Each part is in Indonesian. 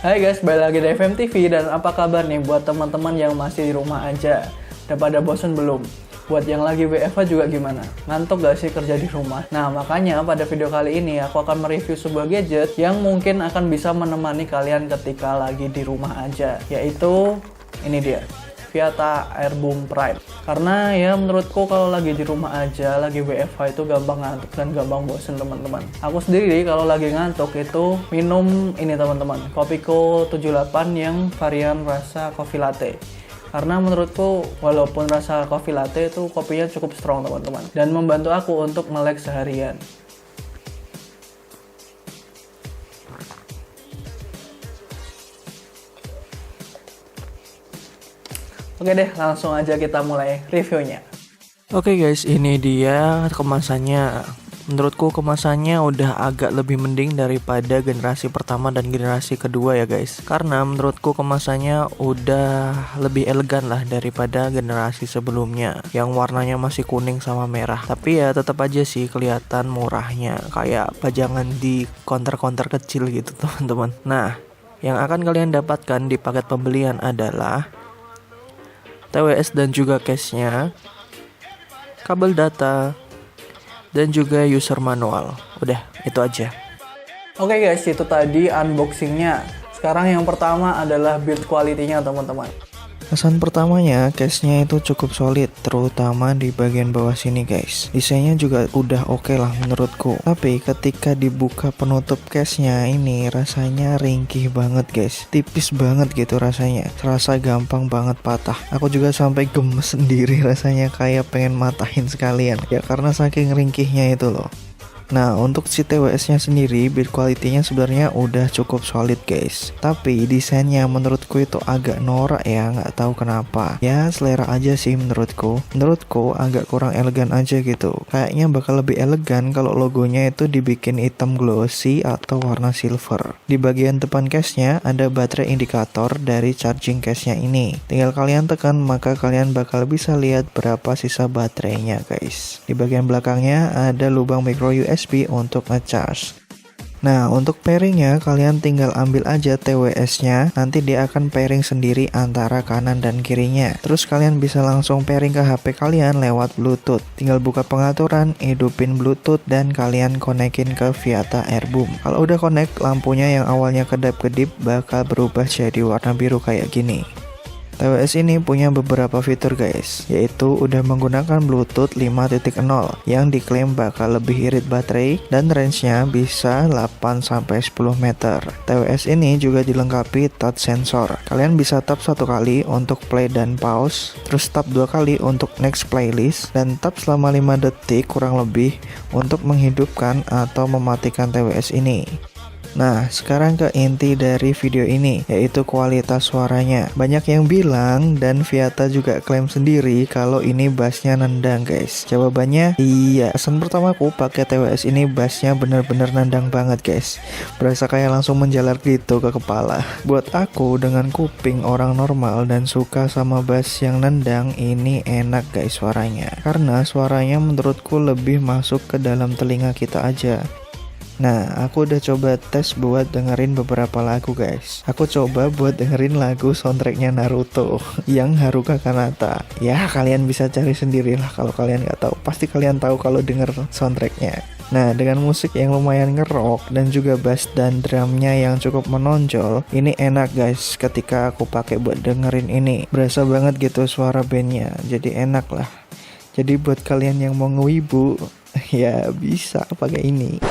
Hai guys, balik lagi di FM TV dan apa kabar nih buat teman-teman yang masih di rumah aja? Udah pada bosen belum? Buat yang lagi WFH juga gimana? Ngantuk gak sih kerja di rumah? Nah makanya pada video kali ini aku akan mereview sebuah gadget yang mungkin akan bisa menemani kalian ketika lagi di rumah aja. Yaitu ini dia, Viata Airboom Prime. Karena ya menurutku kalau lagi di rumah aja, lagi WFH itu gampang ngantuk dan gampang bosen teman-teman. Aku sendiri kalau lagi ngantuk itu minum ini teman-teman, Kopiko 78 yang varian rasa coffee latte. Karena menurutku walaupun rasa coffee latte itu kopinya cukup strong teman-teman, dan membantu aku untuk melek seharian. Oke deh, langsung aja kita mulai reviewnya. Oke guys, ini dia kemasannya. Menurutku kemasannya udah agak lebih mending daripada generasi pertama dan generasi kedua ya guys. Karena menurutku kemasannya udah lebih elegan lah daripada generasi sebelumnya yang warnanya masih kuning sama merah. Tapi ya tetap aja sih kelihatan murahnya, kayak pajangan di counter-counter kecil gitu teman-teman. Nah, yang akan kalian dapatkan di paket pembelian adalah TWS dan juga case-nya, kabel data, dan juga user manual. Udah, itu aja. Oke guys, itu tadi unboxingnya. Sekarang yang pertama adalah build quality-nya teman-teman. Kesan pertamanya, case-nya itu cukup solid, terutama di bagian bawah sini guys. Desainnya juga udah oke lah menurutku. Tapi ketika dibuka penutup case-nya ini rasanya ringkih banget guys. Tipis banget gitu rasanya. Serasa gampang banget patah. Aku juga sampai gemes sendiri rasanya, kayak pengen matahin sekalian. Ya karena saking ringkihnya itu loh. Nah, untuk si TWS-nya sendiri, build quality-nya sebenarnya udah cukup solid guys. Tapi desainnya menurutku itu agak norak ya, nggak tahu kenapa. Ya selera aja sih menurutku. Menurutku agak kurang elegan aja gitu. Kayaknya bakal lebih elegan kalau logonya itu dibikin hitam glossy atau warna silver. Di bagian depan case-nya ada baterai indikator dari charging case-nya ini. Tinggal kalian tekan maka kalian bakal bisa lihat berapa sisa baterainya guys. Di bagian belakangnya ada lubang micro USB untuk ngecas. Nah, untuk pairingnya kalian tinggal ambil aja TWS-nya, nanti dia akan pairing sendiri antara kanan dan kirinya. Terus kalian bisa langsung pairing ke HP kalian lewat Bluetooth. Tinggal buka pengaturan, hidupin Bluetooth, dan kalian konekin ke Viata Airboom. Kalau udah connect, lampunya yang awalnya kedap-kedip bakal berubah jadi warna biru kayak gini. TWS ini punya beberapa fitur guys, yaitu udah menggunakan Bluetooth 5.0 yang diklaim bakal lebih irit baterai dan range-nya bisa 8-10 meter. TWS ini juga dilengkapi touch sensor. Kalian bisa tap 1 kali untuk play dan pause, terus tap 2 kali untuk next playlist, dan tap selama 5 detik kurang lebih untuk menghidupkan atau mematikan TWS ini. Nah, sekarang ke inti dari video ini, yaitu kualitas suaranya. Banyak yang bilang dan Viata juga klaim sendiri kalau ini bassnya nendang guys. Jawabannya iya. Kesan pertamaku pakai TWS ini bassnya bener-bener nendang banget guys. Berasa kayak langsung menjalar gitu ke kepala. Buat aku dengan kuping orang normal dan suka sama bass yang nendang, ini enak guys suaranya. Karena suaranya menurutku lebih masuk ke dalam telinga kita aja. Nah, aku udah coba tes buat dengerin beberapa lagu guys. Aku coba buat dengerin lagu soundtracknya Naruto yang Haruka Kanata. Ya, kalian bisa cari sendirilah kalau kalian nggak tahu. Pasti kalian tahu kalau denger soundtracknya. Nah, dengan musik yang lumayan ngerok dan juga bass dan drumnya yang cukup menonjol, ini enak guys ketika aku pakai buat dengerin ini. Berasa banget gitu suara bandnya, jadi enak lah. Jadi buat kalian yang mau ngewibu, ya bisa pakai ini.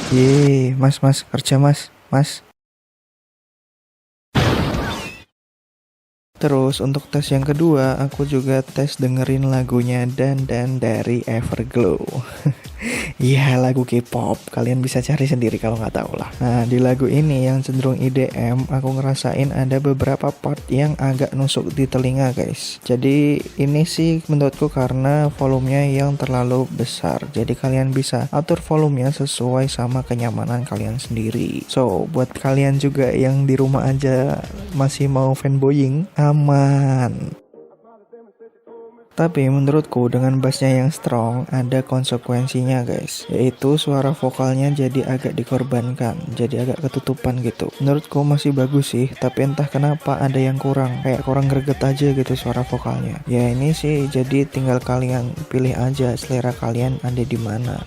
Yeay, mas kerja mas. Terus untuk tes yang kedua, aku juga tes dengerin lagunya Dan dari Everglow. Iya, lagu K-pop. Kalian bisa cari sendiri kalau nggak tahu lah. Nah, di lagu ini yang cenderung EDM, aku ngerasain ada beberapa part yang agak nusuk di telinga guys. Jadi ini sih menurutku karena volumenya yang terlalu besar. Jadi kalian bisa atur volumenya sesuai sama kenyamanan kalian sendiri. So, buat kalian juga yang di rumah aja masih mau fanboying, aman. Tapi menurutku dengan bassnya yang strong ada konsekuensinya guys, yaitu suara vokalnya jadi agak dikorbankan, jadi agak ketutupan gitu. Menurutku masih bagus sih, tapi entah kenapa ada yang kurang, kayak kurang greget aja gitu suara vokalnya. Ya ini sih jadi tinggal kalian pilih aja selera kalian ada di mana.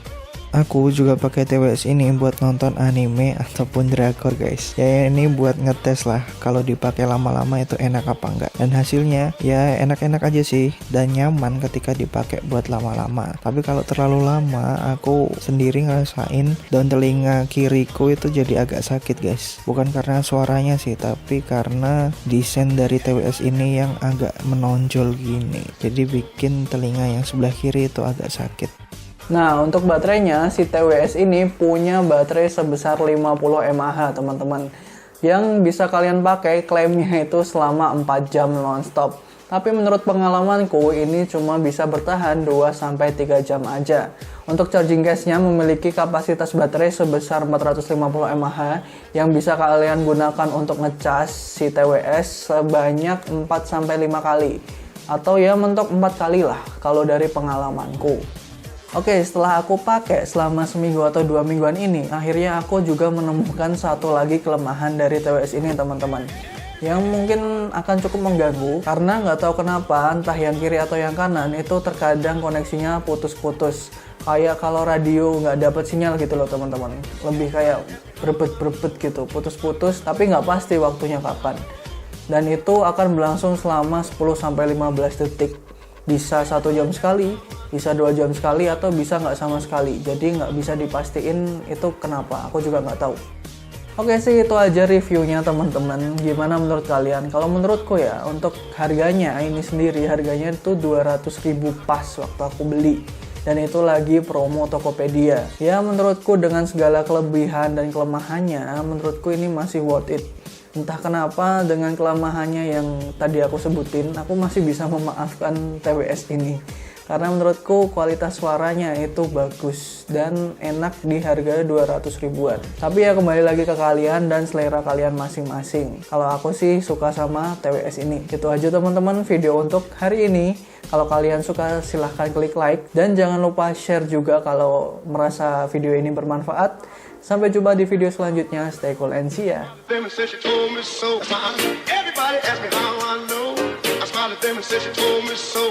Aku juga pakai TWS ini buat nonton anime ataupun drakor guys. Ya ini buat ngetes lah kalau dipakai lama-lama itu enak apa enggak. Dan hasilnya ya enak-enak aja sih dan nyaman ketika dipakai buat lama-lama. Tapi kalau terlalu lama aku sendiri ngerasain daun telinga kiriku itu jadi agak sakit guys. Bukan karena suaranya sih, tapi karena desain dari TWS ini yang agak menonjol gini. Jadi bikin telinga yang sebelah kiri itu agak sakit. Nah, untuk baterainya, si TWS ini punya baterai sebesar 50 mAh, teman-teman. Yang bisa kalian pakai, klaimnya itu selama 4 jam nonstop. Tapi menurut pengalamanku, ini cuma bisa bertahan 2-3 jam aja. Untuk charging case-nya memiliki kapasitas baterai sebesar 450 mAh yang bisa kalian gunakan untuk ngecas si TWS sebanyak 4-5 kali. Atau ya mentok 4 kali lah kalau dari pengalamanku. Oke, setelah aku pakai selama seminggu atau 2 mingguan ini, akhirnya aku juga menemukan satu lagi kelemahan dari TWS ini, teman-teman. Yang mungkin akan cukup mengganggu, karena nggak tahu kenapa, entah yang kiri atau yang kanan, itu terkadang koneksinya putus-putus. Kayak kalau radio nggak dapat sinyal gitu loh, teman-teman. Lebih kayak berbet-berbet gitu, putus-putus, tapi nggak pasti waktunya kapan. Dan itu akan berlangsung selama 10-15 detik. Bisa 1 jam sekali, bisa 2 jam sekali, atau bisa nggak sama sekali. Jadi nggak bisa dipastiin itu kenapa, aku juga nggak tahu. Oke sih, itu aja reviewnya teman-teman. Gimana menurut kalian? Kalau menurutku ya, untuk harganya ini sendiri, harganya itu 200.000 pas waktu aku beli. Dan itu lagi promo Tokopedia. Ya menurutku dengan segala kelebihan dan kelemahannya, menurutku ini masih worth it. Entah kenapa dengan kelemahannya yang tadi aku sebutin, aku masih bisa memaafkan TWS ini. Karena menurutku kualitas suaranya itu bagus dan enak di harga 200 ribuan. Tapi ya kembali lagi ke kalian dan selera kalian masing-masing. Kalau aku sih suka sama TWS ini. Itu aja teman-teman video untuk hari ini. Kalau kalian suka silahkan klik like dan jangan lupa share juga kalau merasa video ini bermanfaat. Sampai jumpa di video selanjutnya. Stay cool and see ya. Everybody ask me how I know. I smiled at them and said she told me so.